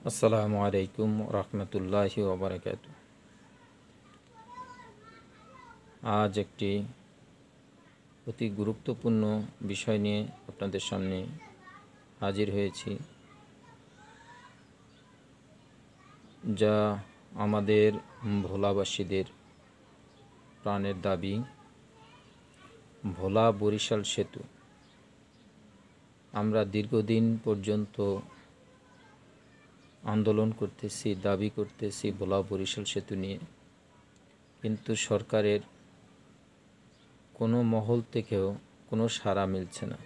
আসসালামু আলাইকুম রহমতুল্লাহি ওবরাকাতু। আজ একটি অতি গুরুত্বপূর্ণ বিষয় নিয়ে আপনাদের সামনে হাজির হয়েছি, যা আমাদের ভোলাবাসীদের প্রাণের দাবি। ভোলা বরিশাল সেতু আমরা দীর্ঘদিন পর্যন্ত আন্দোলন করতেছি, দাবি করতেছি ভোলা বরিশাল সেতু নিয়ে, কিন্তু সরকারের কোনো মহল থেকেও কোনো সাড়া মিলছে না,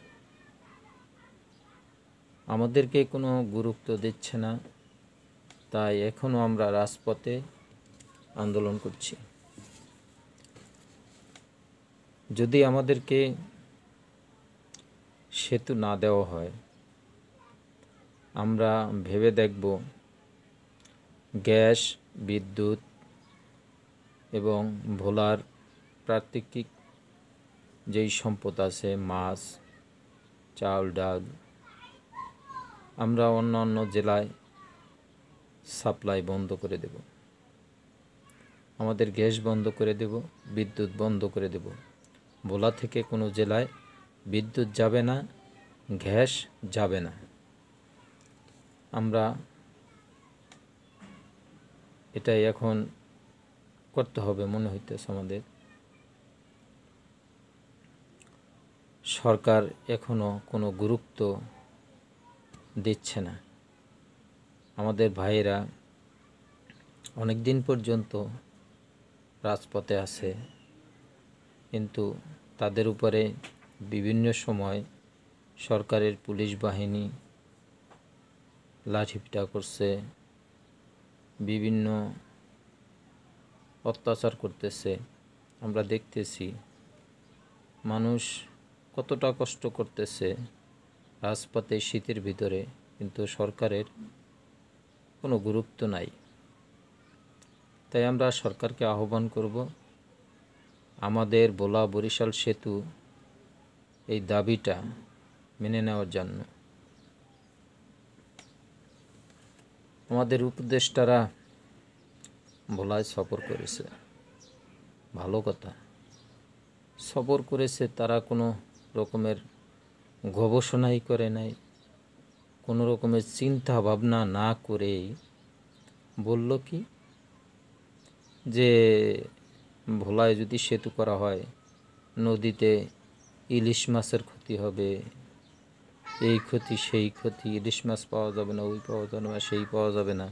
আমাদেরকে কোনো গুরুত্ব দিচ্ছে না। তাই এখনও আমরা রাজপথে আন্দোলন করছি। যদি আমাদেরকে সেতু না দেওয়া হয়, আমরা ভেবে দেখব গ্যাস, বিদ্যুৎ এবং ভোলার প্রাকৃতিক যেই সম্পদ আছে, মাছ, চাল, ডাল, আমরা অন্য জেলায় সাপ্লাই বন্ধ করে দেব। আমাদের গ্যাস বন্ধ করে দেব, বিদ্যুৎ বন্ধ করে দেব। ভোলা থেকে কোনো জেলায় বিদ্যুৎ যাবে না, গ্যাস যাবে না। আমরা এটাই এখন করতে হবে মনে হইতেছে আমাদের। সরকার এখনও কোনো গুরুত্ব দিচ্ছে না। আমাদের ভাইয়েরা অনেক দিন পর্যন্ত রাজপথে আছে, কিন্তু তাদের উপরে বিভিন্ন সময় সরকারের পুলিশ বাহিনী লাঠিপিটা করছে, বিভিন্ন অত্যাচার করতেছে। আমরা দেখতেছি মানুষ কতটা কষ্ট করতেছে রাজপথে শীতের ভিতরে, কিন্তু সরকারের কোনো গুরুত্ব নাই। তাই আমরা সরকারকে আহ্বান করব আমাদের ভোলা বরিশাল সেতু এই দাবিটা মেনে নেওয়ার জন্য। আমাদের উপদেষ্টারা ভোলায় সফর করেছে, ভালো কথা, সফর করেছে। তারা কোনো রকমের গবেষণাই করে নাই, কোনো রকমের চিন্তা ভাবনা না করেই বলল কি যে ভোলায় যদি সেতু করা হয়, নদীতে ইলিশ মাছের ক্ষতি হবে, এই ক্ষতি সেই ক্ষতি, ইলিশ মাছ পাওয়া যাবে না, ওই পাওয়া যাবে না, সেই পাওয়া যাবে না।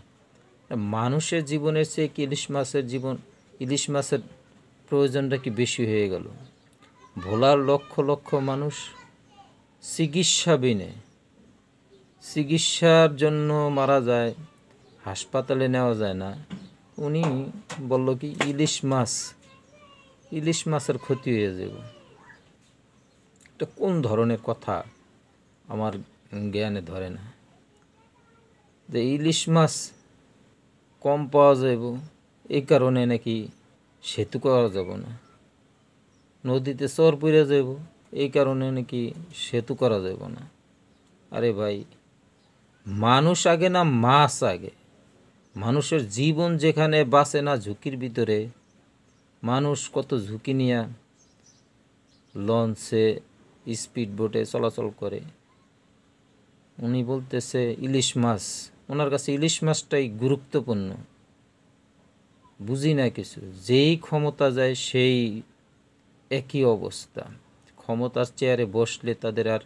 মানুষের জীবনের চেয়ে কি ইলিশ মাছের প্রয়োজনটা কি বেশি হয়ে গেল? ভোলার লক্ষ লক্ষ মানুষ চিকিৎসার জন্য মারা যায়, হাসপাতালে নেওয়া যায় না। উনি বলল কি ইলিশ মাছের ক্ষতি হয়ে যাবে। এটা কোন ধরনের কথা আমার জ্ঞানে ধরে না, যে ইলিশ মাছ কম পাওয়া যাব এই কারণে নাকি সেতু করা যাব না, নদীতে চর পড়ে যাব এই কারণে নাকি সেতু করা যাব না। আরে ভাই, মানুষ আগে না মাছ আগে? মানুষের জীবন যেখানে বাঁচে না ঝুঁকির ভিতরে, মানুষ কত ঝুঁকি নিয়ে লঞ্চে, স্পিড বোটে চলাচল করে। উনি বলতেছে ইলিশ মাছ, ওনার কাছে ইলিশ মাছটাই গুরুত্বপূর্ণ। বুঝি না কিছু। যেই ক্ষমতা যায় সেই একই অবস্থা। ক্ষমতার চেয়ারে বসলে তাদের আর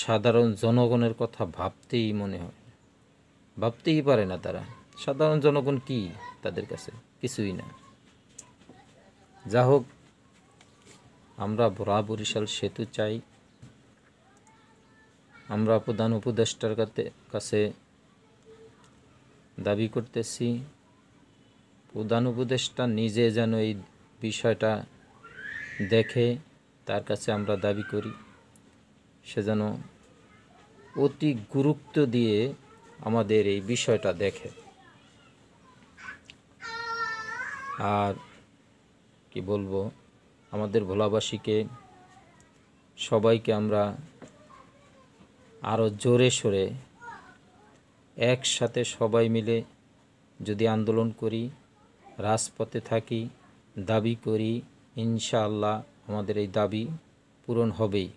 সাধারণ জনগণের কথা ভাবতেই পারে না তারা। সাধারণ জনগণ কি তাদের কাছে? কিছুই না। যা হোক, আমরা ভোলা বরিশাল সেতু চাই। আমরা প্রধান উপদেষ্টার কাছে দাবি করতেছি, প্রধান উপদেষ্টা নিজে যেন এই বিষয়টা দেখে, তার কাছে আমরা দাবি করি সে যেন অতি গুরুত্ব দিয়ে আমাদের এই বিষয়টা দেখে। আর কি বলবো, আমাদের ভোলাবাসীকে সবাইকে আমরা আরও জোরে সোরে একসাথে সবাই মিলে যদি আন্দোলন করি, রাজপথে থাকি, দাবি করি, ইনশাআল্লাহ আমাদের এই দাবি পূরণ হবেই।